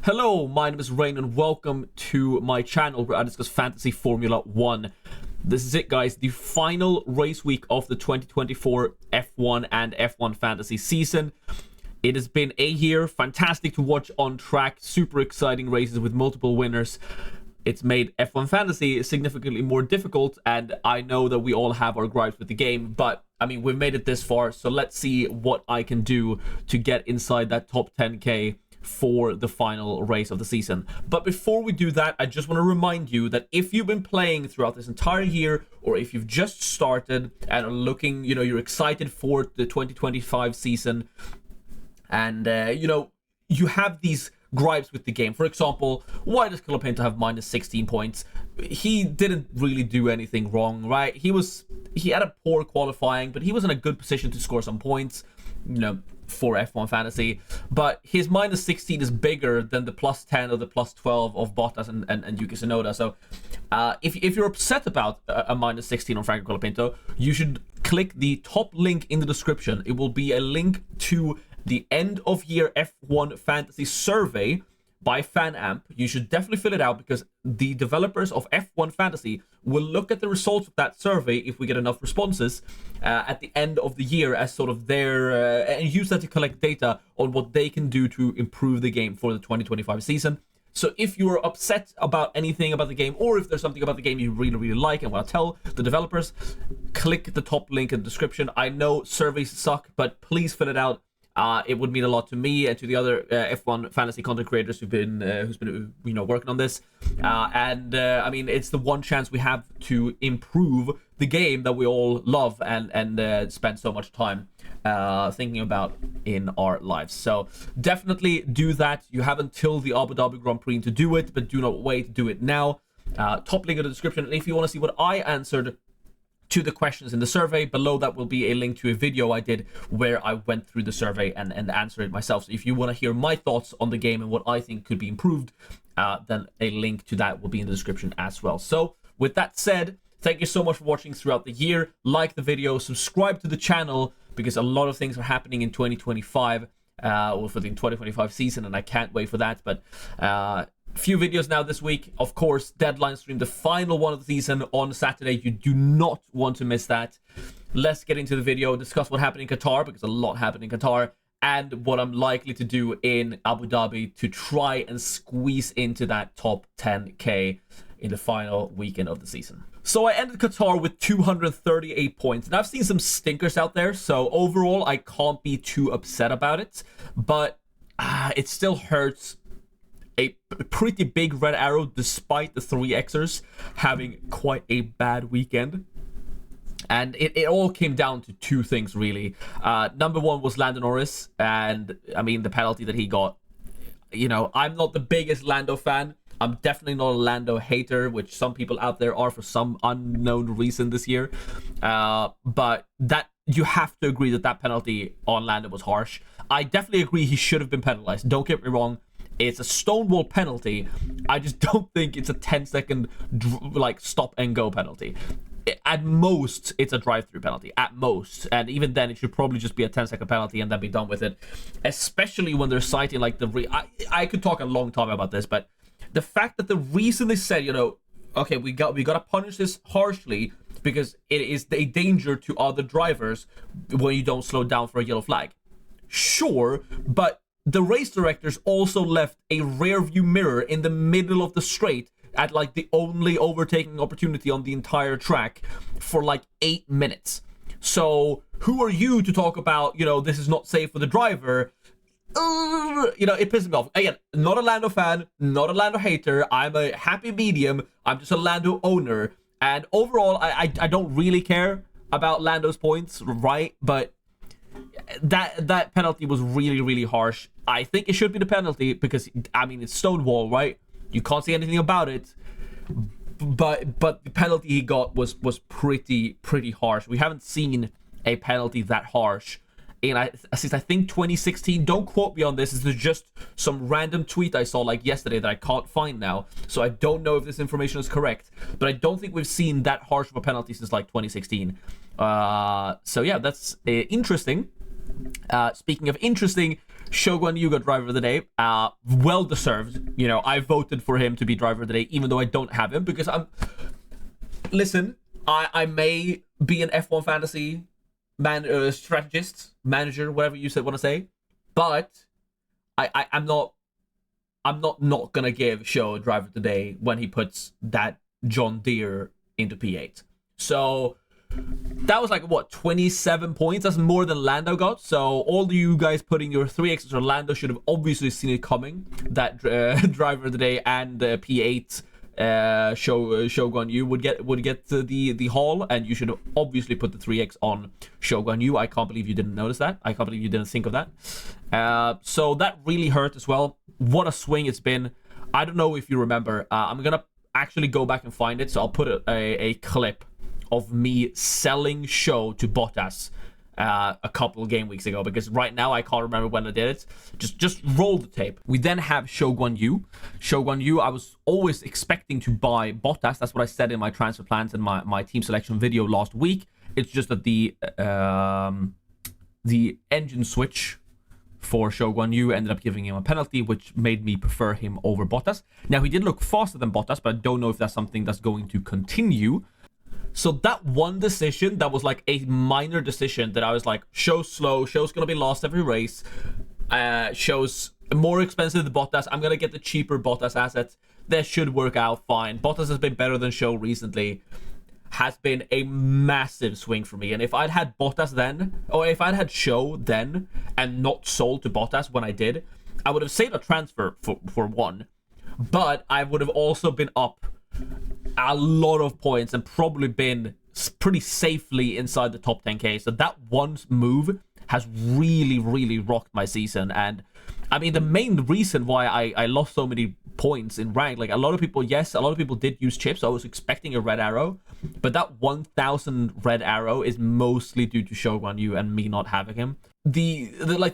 Hello, my name is Rain and welcome to my channel where I discuss Fantasy Formula 1. This is it, guys, the final race week of the 2024 F1 and F1 Fantasy season. It has been a year, fantastic to watch on track, super exciting races with multiple winners. It's made F1 Fantasy significantly more difficult, and I know that we all have our gripes with the game, but I mean, we've made it this far, so let's see what I can do to get inside that top 10k for the final race of the season. But before we do that, I just want to remind you that if you've been playing throughout this entire year, or if you've just started and are looking, you're excited for the 2025 season, and you have these gripes with the game. For example, why does Colapinto have minus 16 points? He didn't really do anything wrong, right? He had a poor qualifying, but he was in a good position to score some points, for F1 Fantasy. But his minus 16 is bigger than the plus 10 or the plus 12 of Bottas and Yuki Tsunoda. So if you're upset about a minus 16 on Franco Colapinto, you should click the top link in the description. It will be a link to the end of year F1 Fantasy survey by FanAmp. You should definitely fill it out because the developers of F1 Fantasy will look at the results of that survey if we get enough responses at the end of the year as sort of their and use that to collect data on what they can do to improve the game for the 2025 season. So if you're upset about anything about the game, or if there's something about the game you really like and want to tell the developers, click the top link in the description. I know surveys suck, but please fill it out. It would mean a lot to me and to the other F1 fantasy content creators who's been working on this. I mean, it's the one chance we have to improve the game that we all love and spend so much time thinking about in our lives. So definitely do that. You have until the Abu Dhabi Grand Prix to do it, but do not wait. Do it now. Top link in the description. And if you want to see what I answered to the questions in the survey, below that will be a link to a video I did where I went through the survey and answered it myself. So if you want to hear my thoughts on the game and what I think could be improved, then a link to that will be in the description as well. So with that said, thank you so much for watching throughout the year. Like the video, subscribe to the channel because a lot of things are happening in 2025 or for the 2025 season, and I can't wait for that. But few videos now this week. Of course, deadline stream, the final one of the season on Saturday. You do not want to miss that. Let's get into the video, discuss what happened in Qatar, because a lot happened in Qatar, and what I'm likely to do in Abu Dhabi to try and squeeze into that top 10k in the final weekend of the season. So I ended Qatar with 238 points, and I've seen some stinkers out there, so overall I can't be too upset about it, but it still hurts. A pretty big red arrow despite the 3xers having quite a bad weekend. And it all came down to two things, really. Number one was Lando Norris, and I mean the penalty that he got. I'm not the biggest Lando fan. I'm definitely not a Lando hater, which some people out there are for some unknown reason this year. But that you have to agree that penalty on Lando was harsh. I definitely agree he should have been penalized. Don't get me wrong. It's a stonewall penalty. I just don't think it's a 10-second stop and go penalty. At most, it's a drive-through penalty. At most. And even then, it should probably just be a 10-second penalty and then be done with it. Especially when they're citing I could talk a long time about this, but the fact that the reason they said, okay, we got to punish this harshly because it is a danger to other drivers when you don't slow down for a yellow flag. Sure, but the race directors also left a rear view mirror in the middle of the straight at the only overtaking opportunity on the entire track for 8 minutes. So who are you to talk about, this is not safe for the driver? It pisses me off. Again, not a Lando fan, not a Lando hater. I'm a happy medium. I'm just a Lando owner. And overall, I don't really care about Lando's points, right? But that penalty was really harsh. I think it should be the penalty because it's stonewall, right? You can't say anything about it, but the penalty he got was pretty harsh. We haven't seen a penalty that harsh since I think 2016. Don't quote me on this. This is just some random tweet I saw yesterday that I can't find now, so I don't know if this information is correct, but I don't think we've seen that harsh of a penalty since 2016. So yeah, that's interesting. Speaking of interesting, Shogun Yu got driver of the day. Well deserved. You know, I voted for him to be driver of the day, even though I don't have him, because listen, I may be an F1 fantasy strategist, manager, whatever you want to say, but I'm not gonna give Show a driver of the day when he puts that John Deere into P8. So that was like, what, 27 points? That's more than Lando got. So all you guys putting your 3Xs on Lando should have obviously seen it coming. That driver of the day and P8 Shogun Yu would get the haul, and you should have obviously put the 3X on Shogun Yu. I can't believe you didn't notice that. I can't believe you didn't think of that. So that really hurt as well. What a swing it's been. I don't know if you remember. I'm gonna actually go back and find it, so I'll put a clip of me selling Show to Bottas a couple of game weeks ago, because right now I can't remember when I did it. Just roll the tape. We then have Shogun Yu. Shogun Yu, I was always expecting to buy Bottas. That's what I said in my transfer plans and my team selection video last week. It's just that the engine switch for Shogun Yu ended up giving him a penalty, which made me prefer him over Bottas. Now, he did look faster than Bottas, but I don't know if that's something that's going to continue. So that one decision, that was like a minor decision that I was like, Show's slow, Show's gonna be lost every race, Show's more expensive than Bottas, I'm gonna get the cheaper Bottas assets, that should work out fine. Bottas has been better than Show recently, has been a massive swing for me. And if I'd had Bottas then, or if I'd had Show then, and not sold to Bottas when I did, I would have saved a transfer for one, but I would have also been up a lot of points and probably been pretty safely inside the top 10k. So that one move has really, really rocked my season. And I mean, the main reason why I lost so many points in rank, like a lot of people did use chips. I was expecting a red arrow, but that 1000 red arrow is mostly due to Shogun Yu and me not having him. The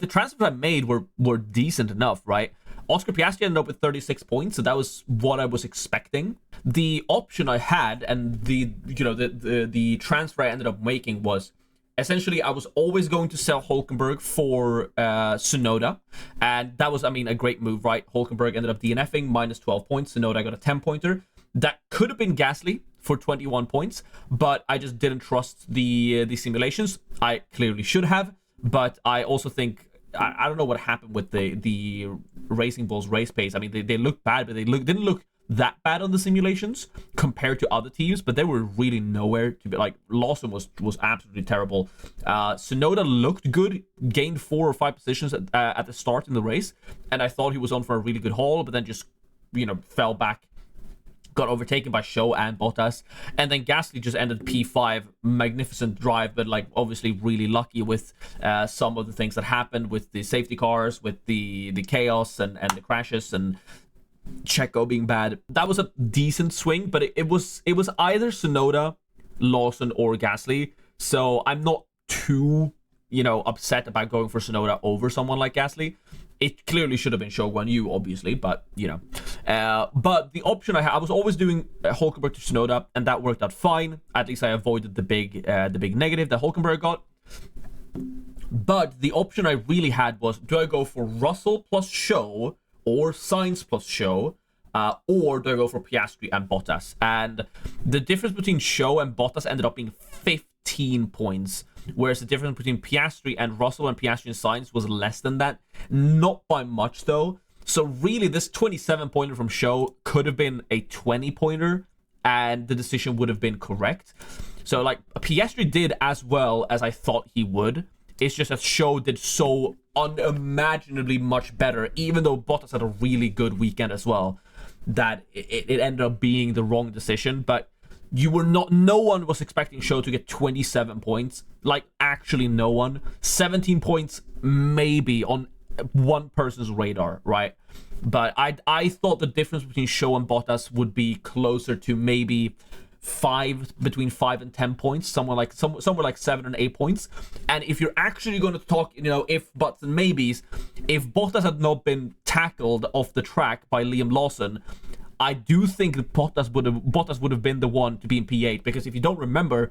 transfers I made were decent enough, right? Oscar Piastri ended up with 36 points, so that was what I was expecting. The option I had and the transfer I ended up making was essentially I was always going to sell Hulkenberg for Tsunoda, and that was, I mean, a great move, right? Hulkenberg ended up DNFing, minus 12 points. Tsunoda got a 10-pointer. That could have been Gasly for 21 points, but I just didn't trust the simulations. I clearly should have, but I also think I don't know what happened with the Racing Bulls race pace. I mean, they looked bad, but didn't look that bad on the simulations compared to other teams, but they were really nowhere to be. Like, Lawson was absolutely terrible. Tsunoda looked good, gained 4 or 5 positions at the start in the race, and I thought he was on for a really good haul, but then just, fell back, got overtaken by Show and Bottas, and then Gasly just ended P5. Magnificent drive, but like obviously really lucky with some of the things that happened with the safety cars, with the chaos and the crashes, and Checo being bad. That was a decent swing, but it was either Tsunoda, Lawson, or Gasly. So I'm not too upset about going for Tsunoda over someone like Gasly. It clearly should have been Shogun Yu, obviously, but but the option I was always doing Hulkenberg to Tsunoda, and that worked out fine. At least I avoided the big negative that Hulkenberg got. But the option I really had was, do I go for Russell plus Show or Sainz plus Show, or do I go for Piastri and Bottas? And the difference between Show and Bottas ended up being 15 points. Whereas the difference between Piastri and Russell and Piastri and Sainz was less than that. Not by much, though. So really, this 27-pointer from Show could have been a 20-pointer, and the decision would have been correct. So, like, Piastri did as well as I thought he would. It's just that Show did so unimaginably much better, even though Bottas had a really good weekend as well, that it ended up being the wrong decision. But no one was expecting Show to get 27 points. Like, actually no one. 17 points maybe on one person's radar, right? But I thought the difference between Show and Bottas would be closer to maybe between 5 and 10 points, somewhere like 7 and 8 points. And if you're actually going to talk, if buts and maybes, if Bottas had not been tackled off the track by Liam Lawson, I do think that Bottas would have been the one to be in P8, because if you don't remember,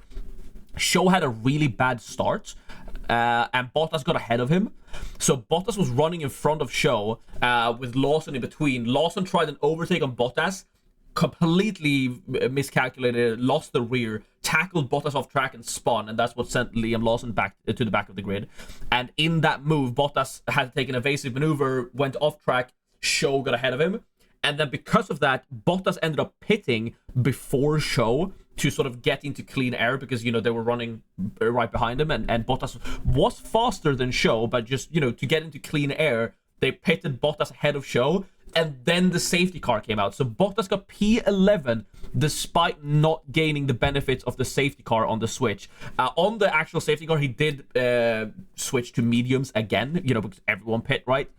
Show had a really bad start and Bottas got ahead of him. So Bottas was running in front of Show with Lawson in between. Lawson tried an overtake on Bottas, completely miscalculated, lost the rear, tackled Bottas off track and spun, and that's what sent Liam Lawson back to the back of the grid. And in that move, Bottas had to take an evasive maneuver, went off track, Show got ahead of him, and then because of that, Bottas ended up pitting before Show to sort of get into clean air, because, you know, they were running right behind him, and Bottas was faster than Show, but just, you know, to get into clean air, they pitted Bottas ahead of Show, and then the safety car came out. So Bottas got P11 despite not gaining the benefits of the safety car on the switch. On the actual safety car, he did switch to mediums again, you know, because everyone pit, right?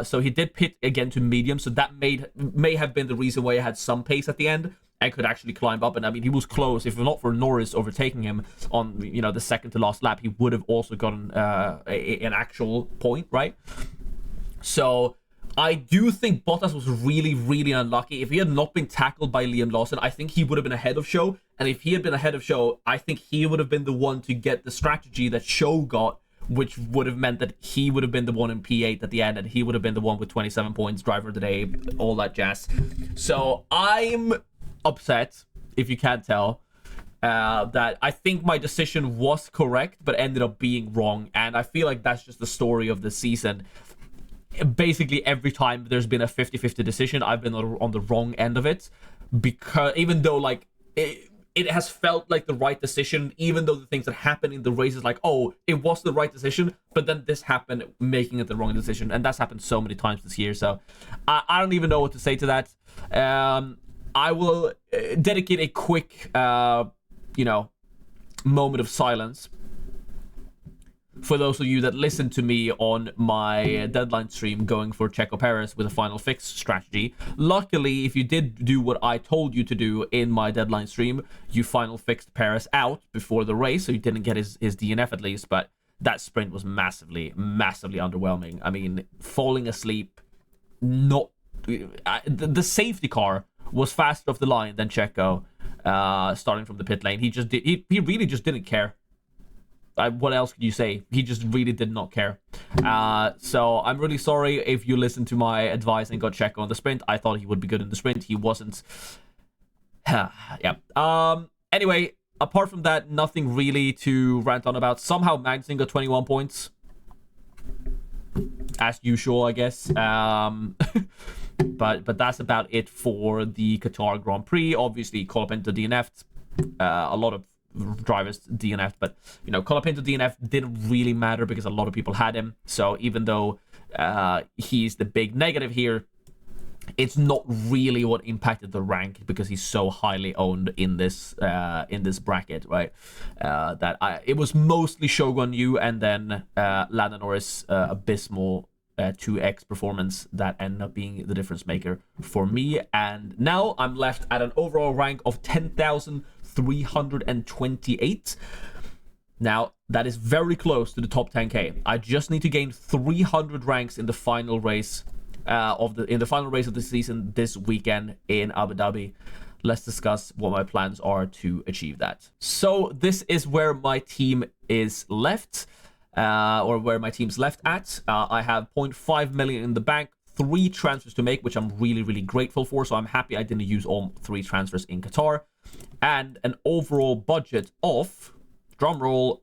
So he did pit again to medium, so that may have been the reason why he had some pace at the end and could actually climb up. And I mean, he was close. If not for Norris overtaking him on, you know, the second to last lap, he would have also gotten an actual point, right? So I do think Bottas was really, really unlucky. If he had not been tackled by Liam Lawson, I think he would have been ahead of Show. And if he had been ahead of Show, I think he would have been the one to get the strategy that Show got, which would have meant that he would have been the one in P8 at the end, and he would have been the one with 27 points, driver of the day, all that jazz. So I'm upset, if you can't tell, that I think my decision was correct, but ended up being wrong. And I feel like that's just the story of the season. Basically every time there's been a 50-50 decision, I've been on the wrong end of it, because even though like it has felt like the right decision, even though the things that happen in the race is like, oh, it was the right decision, but then this happened making it the wrong decision. And that's happened so many times this year, so I don't even know what to say to that. I will dedicate a quick moment of silence for those of you that listened to me on my deadline stream going for Checo Perez with a final fix strategy. Luckily, if you did do what I told you to do in my deadline stream, you final fixed Perez out before the race, so you didn't get his DNF at least, but that sprint was massively underwhelming. I mean, falling asleep, the safety car was faster off the line than Checo, starting from the pit lane. He really just didn't care. What else could you say? He just really did not care. So I'm really sorry if you listened to my advice and got Checo on the sprint. I thought he would be good in the sprint. He wasn't. Yeah. Anyway, apart from that, nothing really to rant on about. Somehow Magnussen got 21 points. As usual, I guess. But that's about it for the Qatar Grand Prix. Obviously, Colapinto DNF'd. A lot of drivers DNF'd, but you know, Colapinto DNF didn't really matter because a lot of people had him. So even though he's the big negative here, it's not really what impacted the rank because he's so highly owned in this bracket, right? It was mostly Shogun Yu and then Lando Norris abysmal 2x performance that ended up being the difference maker for me. And now I'm left at an overall rank of 10,328. Now that is very close to the top 10k. I just need to gain 300 ranks in the final race of the season this weekend in Abu Dhabi. Let's discuss what my plans are to achieve that. So this is where my team is left. Or where my team's left at. I have 0.5 million in the bank, 3 transfers to make, which I'm really, really grateful for. So I'm happy I didn't use all 3 transfers in Qatar. And an overall budget of, drumroll,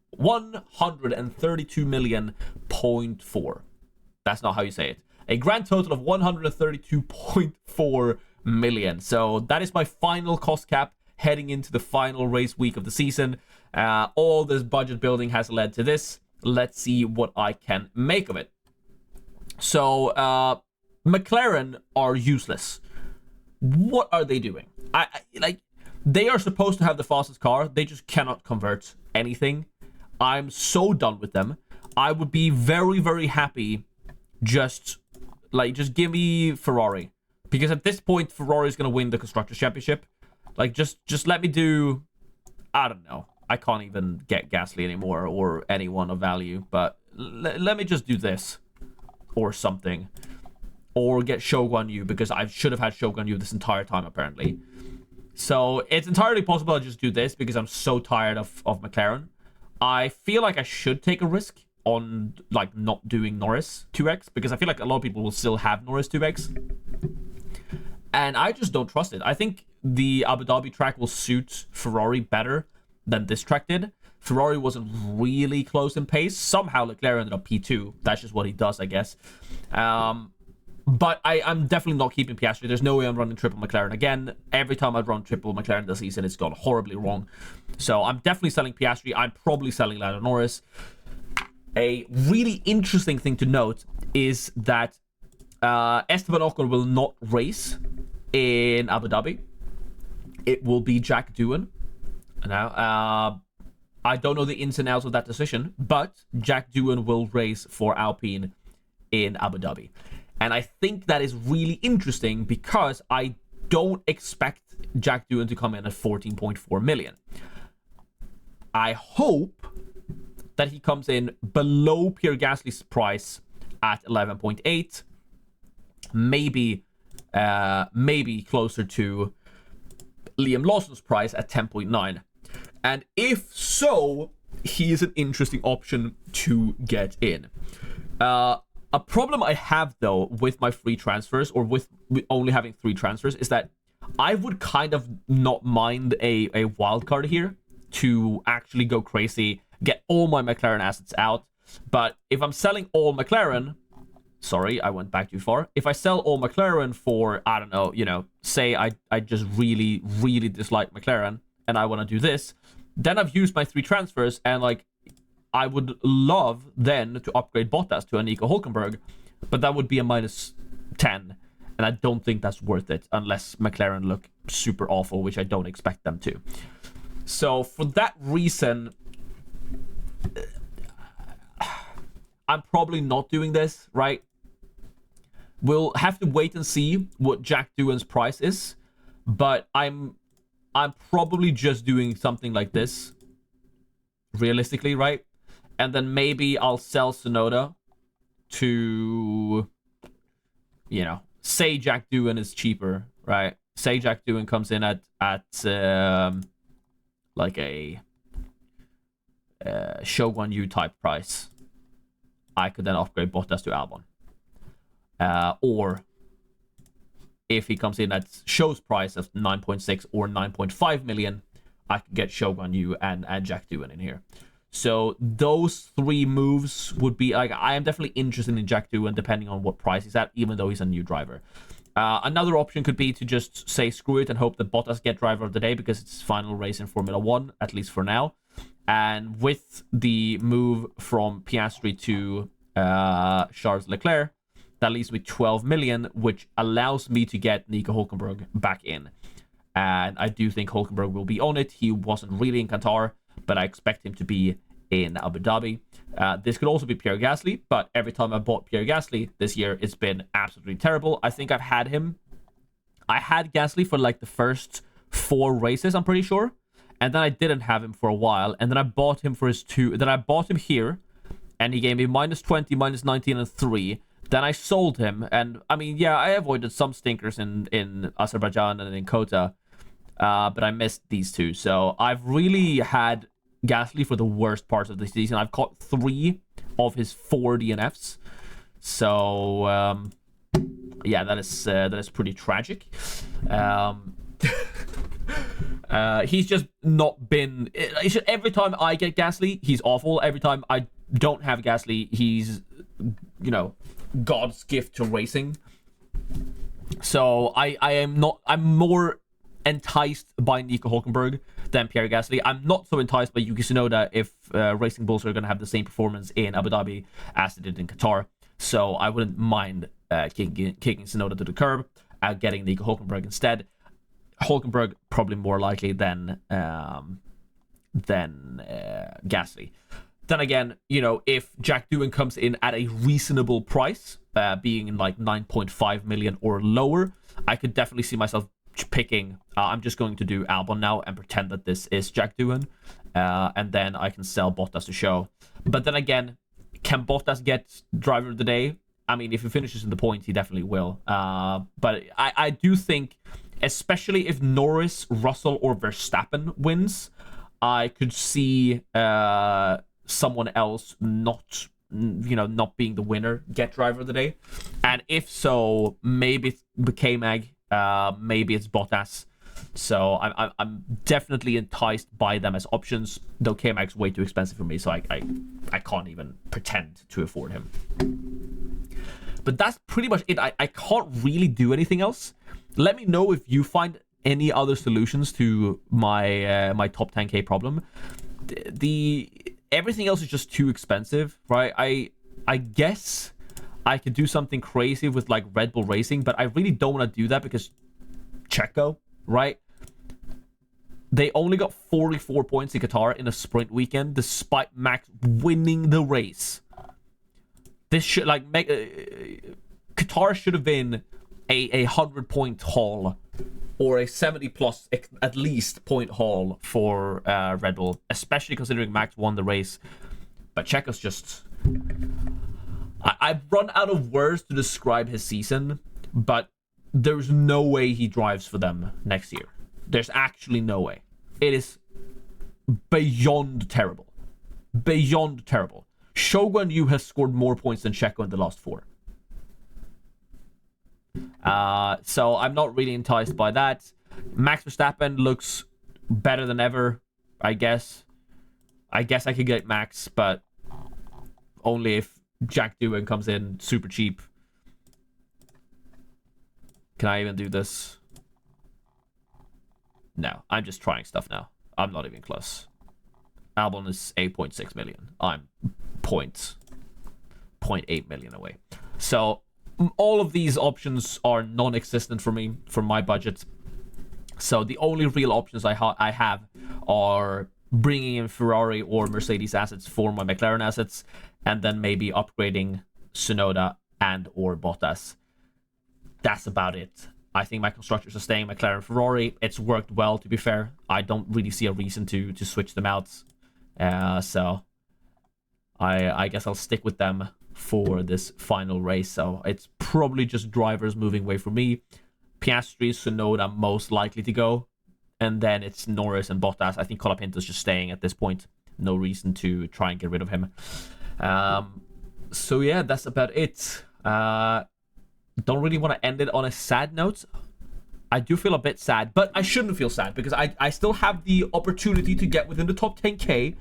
132 million point 4. That's not how you say it. A grand total of 132.4 million. So that is my final cost cap heading into the final race week of the season. All this budget building has led to this. Let's see what I can make of it. So, McLaren are useless. What are they doing? They are supposed to have the fastest car. They just cannot convert anything. I'm so done with them. I would be very, very happy just give me Ferrari. Because at this point, Ferrari is going to win the Constructors' Championship. Just let me do, I don't know. I can't even get Gasly anymore or anyone of value, but let me just do this or something, or get Shogun Yu because I should have had Shogun Yu this entire time apparently. So it's entirely possible I just do this because I'm so tired of McLaren, I feel like I should take a risk on like not doing Norris 2x, because I feel like a lot of people will still have Norris 2x, and I just don't trust it. I think the Abu Dhabi track will suit Ferrari better than this track did. Ferrari wasn't really close in pace. Somehow Leclerc ended up P2. That's just what he does, I guess. But I'm definitely not keeping Piastri. There's no way I'm running triple McLaren again. Every time I've run triple McLaren this season, it's gone horribly wrong. So I'm definitely selling Piastri. I'm probably selling Lando Norris. A really interesting thing to note is that Esteban Ocon will not race in Abu Dhabi. It will be Jack Doohan. Now, I don't know the ins and outs of that decision, but Jack Doohan will race for Alpine in Abu Dhabi. And I think that is really interesting because I don't expect Jack Doohan to come in at 14.4 million. I hope that he comes in below Pierre Gasly's price at 11.8, maybe closer to Liam Lawson's price at 10.9. And if so, he is an interesting option to get in. A problem I have, though, with my free transfers, or with only having 3 transfers, is that I would kind of not mind a wild card here to actually go crazy, get all my McLaren assets out. But if I'm selling all McLaren, sorry, I went back too far. If I sell all McLaren for, I don't know, say I just really, really dislike McLaren and I want to do this, then I've used my 3 transfers, and like, I would love then to upgrade Bottas to a Nico Hülkenberg, but that would be a minus 10, and I don't think that's worth it unless McLaren look super awful, which I don't expect them to. So for that reason, I'm probably not doing this, right? We'll have to wait and see what Jack Doohan's price is, but I'm probably just doing something like this, realistically, right? And then maybe I'll sell Tsunoda to, say Jack Doohan is cheaper, right? Say Jack Doohan comes in at like a Shogun U type price. I could then upgrade Bottas to Albon. Or if he comes in at Show's price of 9.6 or 9.5 million, I could get Shogun U and Jack Doohan in here. So those 3 moves would be like, I am definitely interested in Jack Doohan depending on what price he's at, even though he's a new driver. Another option could be to just say screw it and hope that Bottas get driver of the day because it's his final race in Formula 1, at least for now. And with the move from Piastri to Charles Leclerc, that leaves me 12 million, which allows me to get Nico Hülkenberg back in. And I do think Hülkenberg will be on it. He wasn't really in Qatar, but I expect him to be in Abu Dhabi. This could also be Pierre Gasly, but every time I bought Pierre Gasly this year, it's been absolutely terrible. I think I had Gasly for like the first 4 races, I'm pretty sure. And then I didn't have him for a while. And then I bought him for his 2. Then I bought him here, and he gave me minus 20, minus 19, and 3. Then I sold him. And I mean, yeah, I avoided some stinkers in Azerbaijan and in Kota. But I missed these 2. So I've really had Gasly for the worst parts of the season. I've caught 3 of his 4 DNFs. So yeah, that is pretty tragic. He's just not been. Every time I get Gasly, he's awful. Every time I don't have Gasly, he's God's gift to racing. So I'm more enticed by Nico Hülkenberg than Pierre Gasly. I'm not so enticed by Yuki Tsunoda if Racing Bulls are going to have the same performance in Abu Dhabi as they did in Qatar. So I wouldn't mind kicking Tsunoda to the curb and getting Nico Hülkenberg instead. Hülkenberg probably more likely than Gasly. Then again, if Jack Doohan comes in at a reasonable price, being in like 9.5 million or lower, I could definitely see myself picking. I'm just going to do Albon now and pretend that this is Jack Doohan, and then I can sell Bottas to show. But then again, can Bottas get driver of the day? I mean, if he finishes in the points, he definitely will. But I do think, especially if Norris, Russell, or Verstappen wins, I could see someone else not being the winner get driver of the day. And if so, maybe it's K-Mag, maybe it's Bottas. So I'm definitely enticed by them as options, though K-Mag's way too expensive for me, so I can't even pretend to afford him. But that's pretty much it. I can't really do anything else. Let me know if you find any other solutions to my my top 10k problem. Everything else is just too expensive, right? I guess I could do something crazy with like Red Bull Racing, but I really don't want to do that because Checo, right? They only got 44 points in Qatar in a sprint weekend, despite Max winning the race. This should Qatar should have been a 100-point haul, or a 70+ at least point haul for Red Bull, especially considering Max won the race. But Checo's just... I've run out of words to describe his season, but there's no way he drives for them next year. There's actually no way. It is beyond terrible. Beyond terrible. Shogun Yu has scored more points than Checo in the last 4. So I'm not really enticed by that. Max Verstappen looks better than ever, I guess. I could get Max, but only if Jack Doohan comes in super cheap. Can I even do this? No, I'm just trying stuff now. I'm not even close. Albon is 8.6 million. I'm 0.8 million away. So all of these options are non-existent for me, for my budget. So the only real options I have are bringing in Ferrari or Mercedes assets for my McLaren assets, and then maybe upgrading Tsunoda and or Bottas. That's about it. I think my constructors are staying McLaren, Ferrari. It's worked well, to be fair. I don't really see a reason to switch them out. So I guess I'll stick with them for this final race. So it's probably just drivers moving away from me. Piastri, Tsunoda most likely to go. And then it's Norris and Bottas. I think Colapinto's just staying at this point. No reason to try and get rid of him. So yeah, that's about it. Don't really want to end it on a sad note. I do feel a bit sad, but I shouldn't feel sad because I still have the opportunity to get within the top 10k.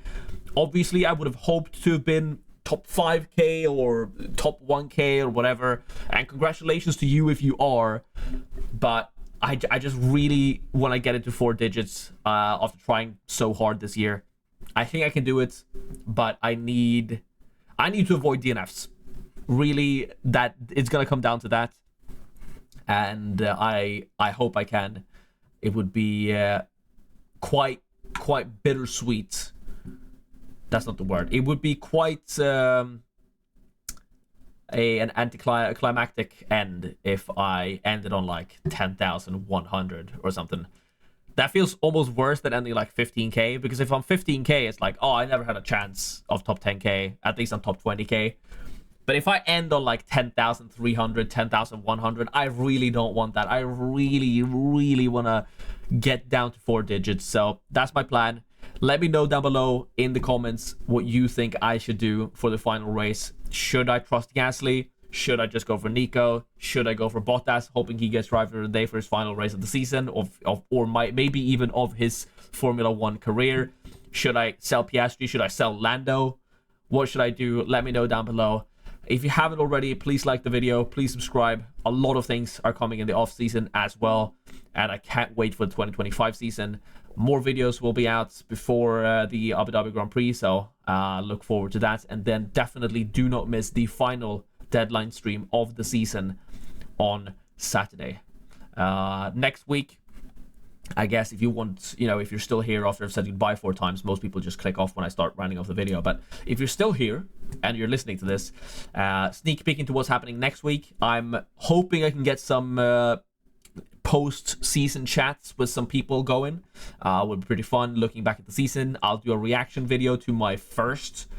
Obviously, I would have hoped to have been top 5k or top 1k or whatever. And congratulations to you if you are. But I just really want to get into 4 digits after trying so hard this year. I think I can do it, but I need to avoid DNFs. Really, that it's gonna come down to that, and I hope I can. It would be quite bittersweet. That's not the word. It would be quite an anticlimactic end if I ended on like 10,100 or something. That feels almost worse than ending like 15k, because if I'm 15k, it's like, oh, I never had a chance of top 10k. At least I'm top 20k. But if I end on like 10,300, 10,100, I really don't want that. I really want to get down to 4 digits. So that's my plan. Let me know down below in the comments what you think I should do for the final race. Should I trust Gasly? Should I just go for Nico? Should I go for Bottas, hoping he gets driver of the day for his final race of the season, maybe even of his Formula 1 career? Should I sell Piastri? Should I sell Lando? What should I do? Let me know down below. If you haven't already, please like the video, please subscribe. A lot of things are coming in the off season as well, and I can't wait for the 2025 season. More videos will be out before the Abu Dhabi Grand Prix, so look forward to that. And then definitely do not miss the final deadline stream of the season on Saturday. Next week, I guess if you want, if you're still here after I've said goodbye 4 times, most people just click off when I start rounding off the video. But if you're still here and you're listening to this, sneak peek into what's happening next week. I'm hoping I can get some post-season chats with some people going. Would be pretty fun looking back at the season. I'll do a reaction video to my first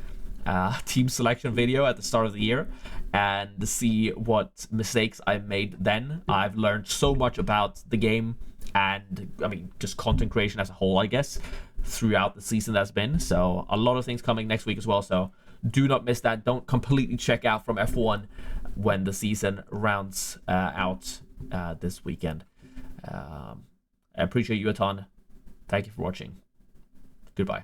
team selection video at the start of the year and see what mistakes I made then. I've learned so much about the game and, just content creation as a whole, I guess, throughout the season that's been. So a lot of things coming next week as well. So do not miss that. Don't completely check out from F1 when the season rounds out this weekend. I appreciate you a ton. Thank you for watching. Goodbye.